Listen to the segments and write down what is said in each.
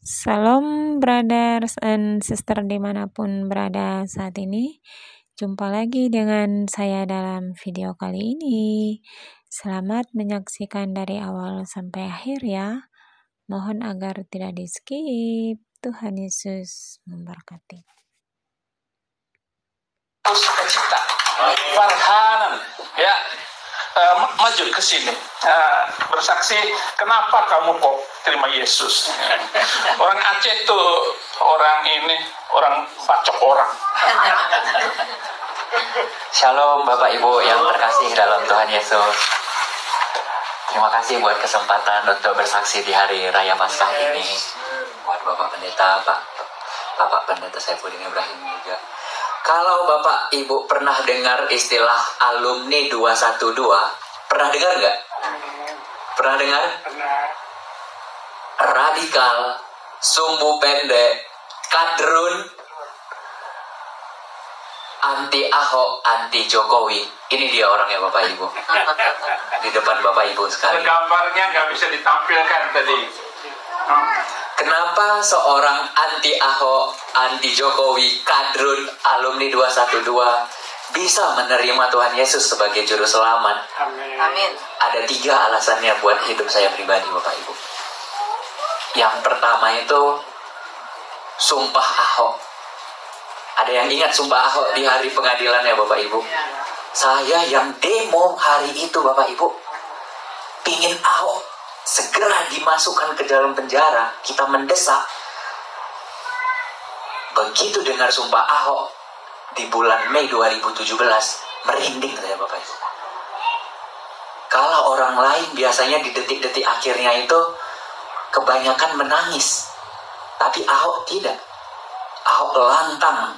Salam brothers and sister dimanapun berada saat ini. Jumpa lagi dengan saya dalam video kali ini. Selamat menyaksikan dari awal sampai akhir ya. Mohon agar tidak di skip. Tuhan Yesus memberkati. Sukacita, Farhanan, ya, maju ke sini, bersaksi kenapa kamu kok terima Yesus. Orang Aceh tuh orang bacok orang. Shalom Bapak Ibu yang terkasih dalam Tuhan Yesus. Terima kasih buat kesempatan untuk bersaksi di hari Raya Paskah ini. Buat Bapak Pendeta, Bapak Pendeta Saifuddin Ibrahim juga. Kalau Bapak Ibu pernah dengar istilah alumni 212, pernah dengar nggak? Pernah dengar? Radikal, sumbu pendek, kadrun, anti Ahok, anti Jokowi. Ini dia orangnya Bapak Ibu. Di depan Bapak Ibu sekali. Gambarnya nggak bisa ditampilkan tadi. Kenapa seorang anti Ahok, anti Jokowi, kadrun, alumni 212 bisa menerima Tuhan Yesus sebagai juru selamat? Amin. Ada 3 alasannya buat hidup saya pribadi Bapak Ibu. Yang pertama itu sumpah Ahok. Ada yang ingat sumpah Ahok di hari pengadilan ya Bapak Ibu? Saya yang demo hari itu Bapak Ibu, pingin Ahok segera dimasukkan ke dalam penjara. Kita mendesak. Begitu dengar sumpah Ahok di bulan Mei 2017, merinding saya Bapak Ibu. Kalau orang lain biasanya di detik-detik akhirnya itu kebanyakan menangis, tapi Ahok tidak. Ahok lantang,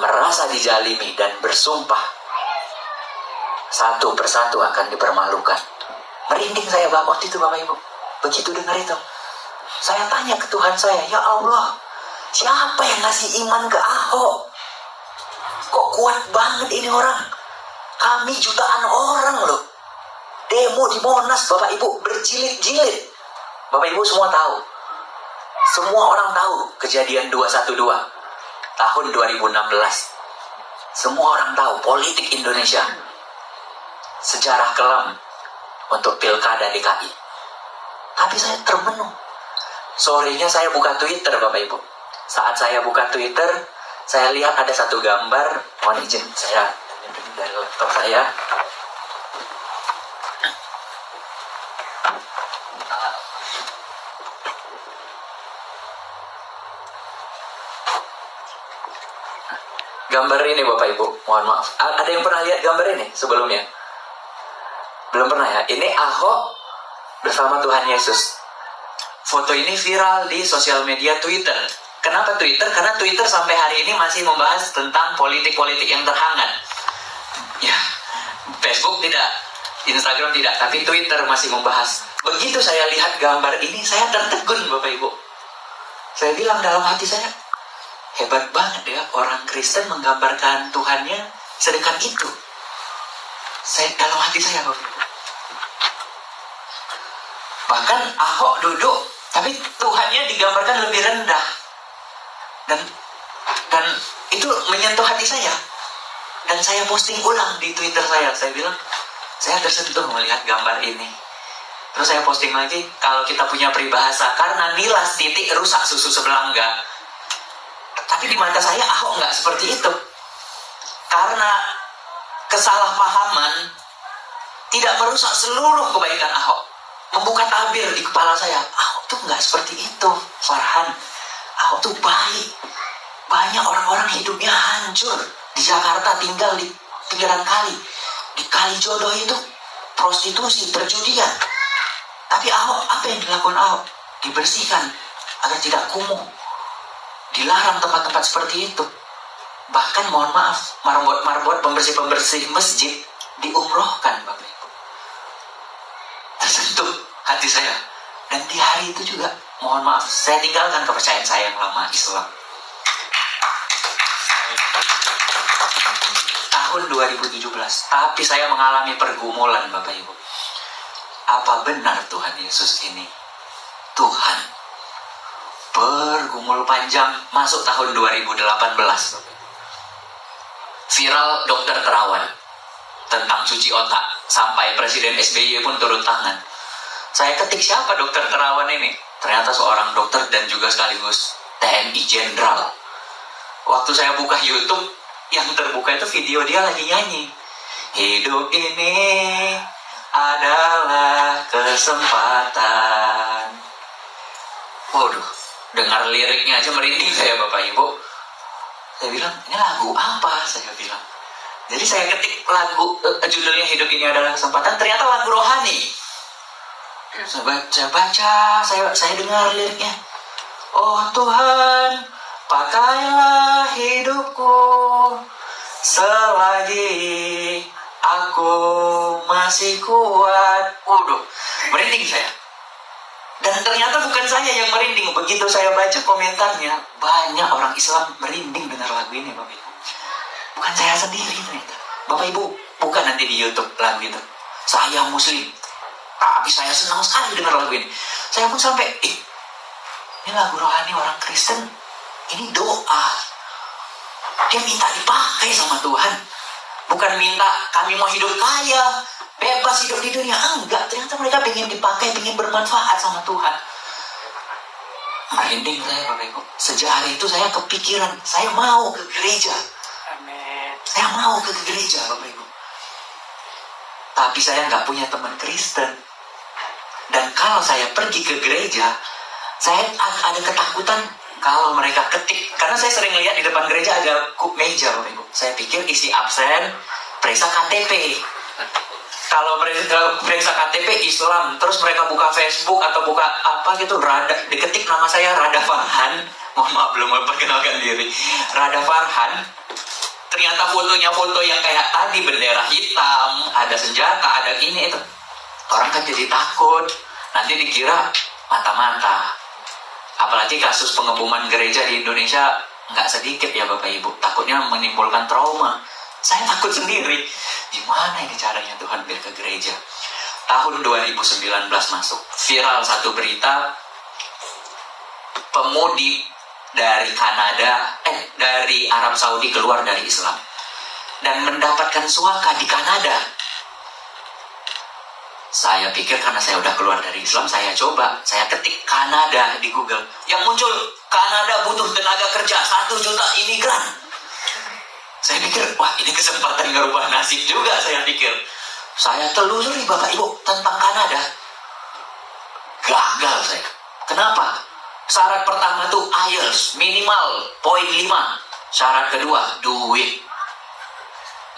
merasa dijalimi dan bersumpah satu persatu akan dipermalukan. Merinding saya waktu itu Bapak Ibu. Begitu dengar itu, saya tanya ke Tuhan saya, ya Allah, siapa yang ngasih iman ke Ahok? Kok kuat banget ini orang? Kami jutaan orang loh, demo di Monas Bapak Ibu, berjilid-jilid. Bapak Ibu semua tahu, semua orang tahu kejadian 212 tahun 2016. Semua orang tahu politik Indonesia, sejarah kelam untuk pilkada DKI. Tapi saya termenung. Sorenya saya buka Twitter Bapak Ibu. Saat saya buka Twitter, saya lihat ada satu gambar. Mohon izin saya dari laptop saya. Gambar ini Bapak Ibu, mohon maaf. Ada yang pernah lihat gambar ini sebelumnya? Belum pernah ya? Ini Ahok bersama Tuhan Yesus. Foto ini viral di sosial media Twitter. Kenapa Twitter? Karena Twitter sampai hari ini masih membahas tentang politik-politik yang terhangat. Ya, Facebook tidak, Instagram tidak, tapi Twitter masih membahas. Begitu saya lihat gambar ini, saya tertegun Bapak Ibu. Saya bilang dalam hati saya, hebat banget ya orang Kristen menggambarkan Tuhannya sedekat itu. Saya dalam hati saya Bapak Ibu. Bahkan Ahok duduk, tapi Tuhannya digambarkan lebih rendah. Dan itu menyentuh hati saya. Dan saya posting ulang di Twitter saya. Saya bilang, saya tersentuh melihat gambar ini. Terus saya posting lagi, kalau kita punya peribahasa, karena nilas titik rusak susu sebelangga. Tapi di mata saya Ahok nggak seperti itu. Karena kesalahpahaman tidak merusak seluruh kebaikan Ahok. Membuka tabir di kepala saya, Ahok tuh nggak seperti itu, Farhan. Ahok tuh baik. Banyak orang-orang hidupnya hancur di Jakarta, tinggal di pinggiran kali. Di kali jodoh itu prostitusi, perjudian. Tapi Ahok, apa yang dilakukan Ahok? Dibersihkan agar tidak kumuh. Dilarang tempat-tempat seperti itu. Bahkan mohon maaf, marbot-marbot pembersih-pembersih masjid diumrohkan Bapak Ibu. Tersentuh hati saya. Dan di hari itu juga, mohon maaf, saya tinggalkan kepercayaan saya yang lama Islam. Tahun 2017, tapi saya mengalami pergumulan Bapak Ibu. Apa benar Tuhan Yesus ini Tuhan? bergumul panjang masuk tahun 2018. Viral dokter terawan tentang cuci otak. Sampai Presiden SBY pun turun tangan. Saya ketik siapa dokter terawan ini? Ternyata seorang dokter dan juga sekaligus TNI Jenderal. Waktu saya buka YouTube, yang terbuka itu video dia lagi nyanyi. Hidup ini adalah kesempatan. Waduh, dengar liriknya aja merinding saya Bapak Ibu. Saya bilang, ini lagu apa? Saya bilang. Jadi saya ketik lagu, judulnya Hidup Ini Adalah Kesempatan, ternyata lagu rohani. Saya dengar liriknya. Oh Tuhan, pakailah hidupku selagi aku masih kuat. Waduh, merinding saya. Dan ternyata bukan saya yang merinding. Begitu saya baca komentarnya, banyak orang Islam merinding dengar lagu ini, Bapak Ibu. Bukan saya sendiri ternyata. Bapak Ibu, bukan nanti di YouTube lagu itu. Saya Muslim, tapi saya senang sekali dengar lagu ini. Saya pun sampai, ini lagu rohani orang Kristen. Ini doa. Dia minta dipakai sama Tuhan. Bukan minta kami mau hidup kaya, bebas hidup di dunia. Enggak, ternyata mereka pengen dipakai, pengen bermanfaat sama Tuhan. Merinding saya Bapak Ibu. Sejak hari itu saya kepikiran, saya mau ke gereja. Amin. Saya mau ke gereja Bapak Ibu. Tapi saya nggak punya teman Kristen. Dan kalau saya pergi ke gereja, saya ada ketakutan kalau mereka ketik. Karena saya sering lihat di depan gereja ada meja Bapak Ibu. Saya pikir isi absen, periksa KTP. Kalau periksa KTP Islam, terus mereka buka Facebook atau buka apa gitu, diketik nama saya Rada Farhan. Mohon maaf belum memperkenalkan diri. Rada Farhan. Ternyata fotonya foto yang kayak tadi, bendera hitam, ada senjata, ada ini itu. Orang kan jadi takut. Nanti dikira mata-mata. Apalagi kasus pengeboman gereja di Indonesia nggak sedikit ya Bapak Ibu. Takutnya menimbulkan trauma. Saya takut sendiri. Gimana ini caranya Tuhan biar ke gereja? Tahun 2019 masuk. Viral satu berita. Pemudi dari Kanada, dari Arab Saudi keluar dari Islam. Dan mendapatkan suaka di Kanada. Saya pikir karena saya udah keluar dari Islam, saya coba. Saya ketik Kanada di Google. Yang muncul, Kanada butuh tenaga kerja 1 juta imigran. Saya pikir, wah ini kesempatan ngerubah nasib juga, saya pikir. Saya telusuri Bapak Ibu tentang Kanada. Gagal saya. Kenapa? Syarat pertama tuh IELTS, minimal poin 5. Syarat kedua, duit.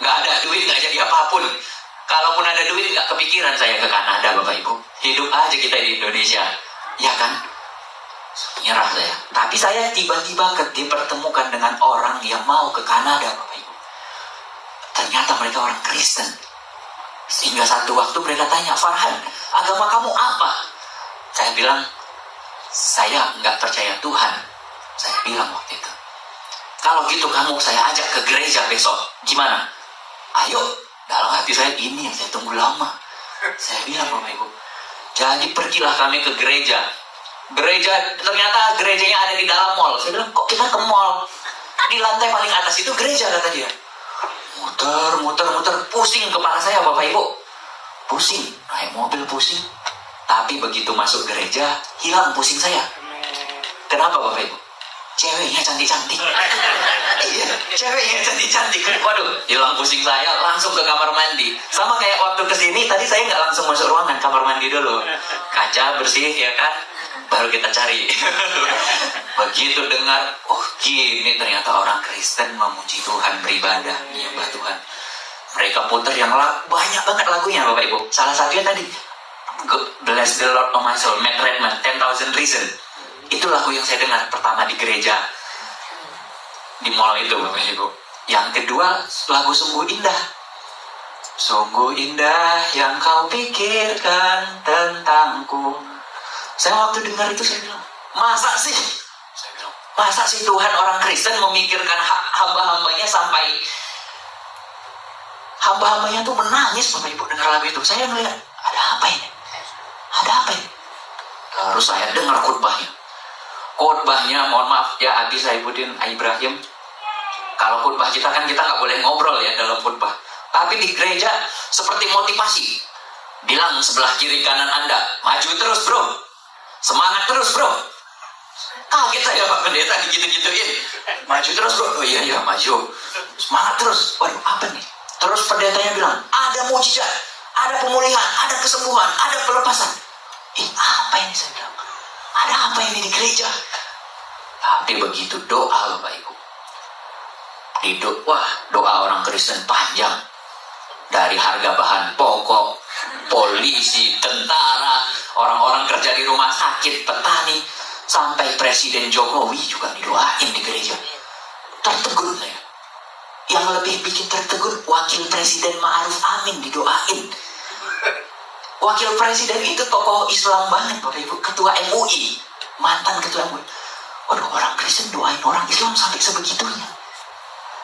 Nggak ada duit, nggak jadi apapun. Kalaupun ada duit, nggak kepikiran saya ke Kanada Bapak Ibu. Hidup aja kita di Indonesia. Ya kan? Nyerah saya. Tapi saya tiba-tiba dipertemukan dengan orang yang mau ke Kanada Bapak Ibu. Ternyata mereka orang Kristen. Sehingga satu waktu mereka tanya, Farhan, agama kamu apa? Saya bilang, saya nggak percaya Tuhan. Saya bilang waktu itu. Kalau gitu kamu saya ajak ke gereja besok. Gimana? Ayo. Dalam hati saya, ini yang saya tunggu lama. Saya bilang Bapak Ibu. Jadi pergilah kami ke gereja. Ternyata gerejanya ada di dalam mall. Saya bilang, kok kita ke mall? Di lantai paling atas itu gereja, kata dia. Muter, pusing kepala saya Bapak Ibu. Pusing, naik mobil pusing. Tapi begitu masuk gereja, hilang pusing saya. Kenapa Bapak Ibu? Ceweknya cantik-cantik. Iya, ceweknya cantik-cantik. Waduh, hilang pusing saya, langsung ke kamar mandi. Sama kayak waktu kesini, tadi saya nggak langsung masuk ruangan, kamar mandi dulu. Kaca bersih, ya kan? Baru kita cari. Begitu dengar, oh gini ternyata orang Kristen memuji Tuhan, beribadah, menyembah Tuhan. Mereka putar yang banyak banget lagunya Bapak Ibu. Salah satunya tadi, Bless the Lord of my soul, Matt Redman, 10,000 Reasons. Itu lagu yang saya dengar pertama di gereja, di mall itu Bapak Ibu. Yang kedua, lagu Sungguh Indah. Sungguh indah yang kau pikirkan tentangku. Saya waktu dengar itu saya bilang, masa sih? Saya bilang, masa sih Tuhan orang Kristen memikirkan hamba-hambanya sampai hamba-hambanya tuh menangis Bapak Ibu dengar lagu itu. Saya melihat, ada apa ini? Ada apa ini? Terus saya dengar khutbahnya. khotbahnya, mohon maaf ya Abi Saifuddin Ibrahim, kalau khotbah kita kan kita nggak boleh ngobrol ya dalam khotbah, tapi di gereja seperti motivasi, bilang sebelah kiri kanan Anda, maju terus bro, semangat terus bro. Kaget saya Pak Pendeta gitu-gituin, maju terus bro. Oh iya maju, semangat terus. Waduh apa nih? Terus pendetanya bilang ada mujizat, ada pemulihan, ada kesembuhan, ada pelepasan. Apa ini saya bilang? Ada apa ini di gereja? Tapi begitu doa Bapak Ibu, doa orang Kristen panjang, dari harga bahan pokok, polisi, tentara, orang-orang kerja di rumah sakit, petani, sampai Presiden Jokowi juga didoain di gereja. Tertegun saya. Yang lebih bikin tertegun, Wakil Presiden Ma'ruf Amin didoain. Wakil Presiden itu tokoh Islam banget Bapak Ibu, ketua MUI, mantan ketua MUI. Waduh, orang Kristen doain orang Islam sampai sebegitunya.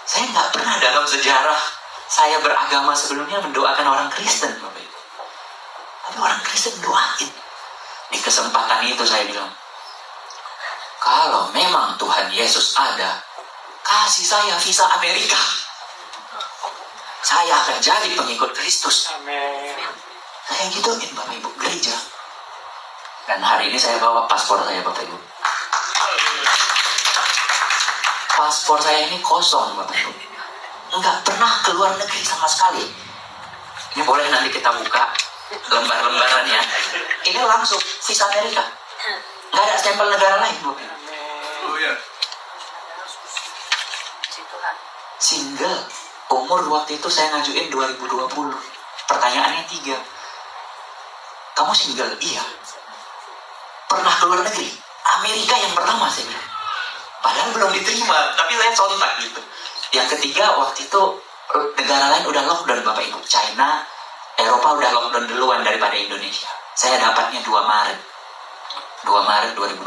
Saya nggak pernah dalam sejarah saya beragama sebelumnya mendoakan orang Kristen Bapak Ibu. Tapi orang Kristen doain. Di kesempatan itu saya bilang, kalau memang Tuhan Yesus ada, kasih saya visa Amerika. Saya akan jadi pengikut Kristus. Amin. Saya gituin Bapak Ibu gereja. Dan hari ini saya bawa paspor saya Bapak Ibu. Paspor saya ini kosong Bapak Ibu. Enggak pernah keluar negeri sama sekali. Ini boleh nanti kita buka lembar-lembaran ya. Ini langsung visa Amerika. Enggak ada stempel negara lain Bapak Ibu. Single. Umur waktu itu saya ngajuin 2020. Pertanyaannya 3. Kamu single? Iya. Pernah keluar negeri? Amerika yang pertama saya bilang. Padahal belum diterima, tapi saya sontak gitu. Yang ketiga waktu itu negara lain udah lockdown Bapak Ibu. China, Eropa udah lockdown duluan daripada Indonesia. Saya dapatnya 2 Maret 2020.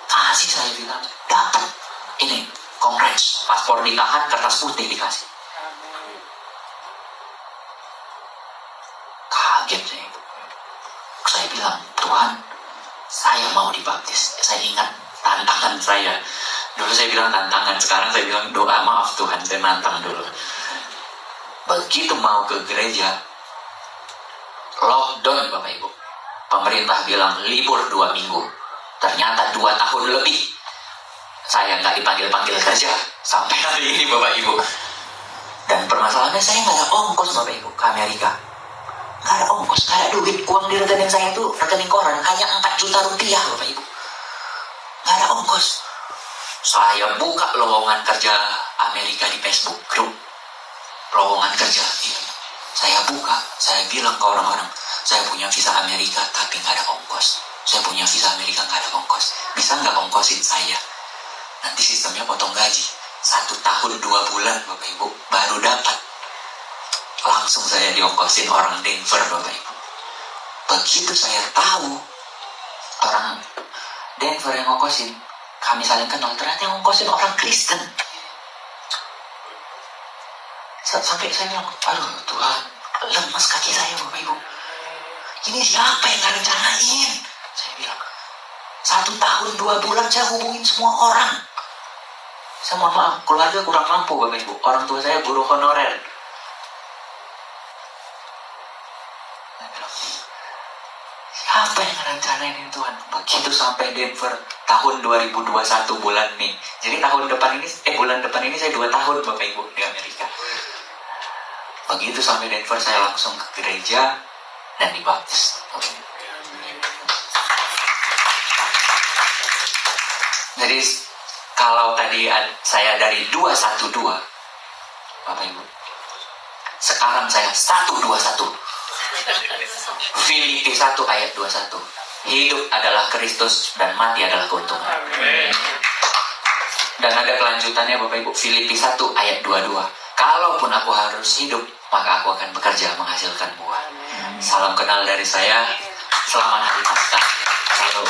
Kasih saya bilang, dapat. Ini, congrats. Paspor ditahan, kertas putih dikasih. Kaget saya. Saya bilang, Tuhan, saya mau dibaptis. Saya ingat tantangan saya. Dulu saya bilang tantangan, sekarang saya bilang doa, maaf Tuhan, saya nantang dulu. Begitu mau ke gereja, lockdown Bapak Ibu. Pemerintah bilang libur 2 minggu. Ternyata 2 tahun lebih saya nggak dipanggil-panggil kerja sampai hari ini Bapak Ibu. Dan permasalahannya saya nggak ada ongkos Bapak Ibu ke Amerika. Nggak ada ongkos, nggak ada duit. Uang di rekening saya itu rekening koran hanya 4 juta rupiah Bapak Ibu. Nggak ada ongkos. Saya buka lowongan kerja Amerika di Facebook grup. Lowongan kerja itu. Saya buka, saya bilang ke orang-orang, saya punya visa Amerika tapi nggak ada ongkos. Saya punya visa Amerika nggak ada ongkos. Bisa nggak ongkosin saya? Nanti sistemnya potong gaji. 1 tahun 2 bulan Bapak Ibu baru dapat. Langsung saya diongkosin orang Denver Bapak Ibu. Begitu saya tahu orang Denver yang ngongkosin, kami saling kenal, ternyata yang ngongkosin orang Kristen. Sampai saya bilang, aduh Tuhan, lemas kaki saya Bapak Ibu. Ini siapa yang ngerencanain? Saya bilang, 1 tahun 2 bulan saya hubungin semua orang. Saya mohon maaf, keluarga kurang mampu Bapak Ibu. Orang tua saya guru honorer. Saya bilang, siapa yang ngerencanain ini Tuhan? Begitu sampai Denver tahun 2021 bulan Mei. Jadi bulan depan ini saya 2 tahun Bapak Ibu di Amerika. Begitu sampai Denver saya langsung ke gereja dan dibaptis. Jadi kalau tadi saya dari 212 Bapak Ibu, sekarang saya 121. Filipi 1 ayat 21. Hidup adalah Kristus dan mati adalah keuntungan. Dan ada kelanjutannya Bapak Ibu, Filipi 1 ayat 22. Kalaupun aku harus hidup, maka aku akan bekerja menghasilkan buah. Salam kenal dari saya. Selamat Hari Paskah. Salam.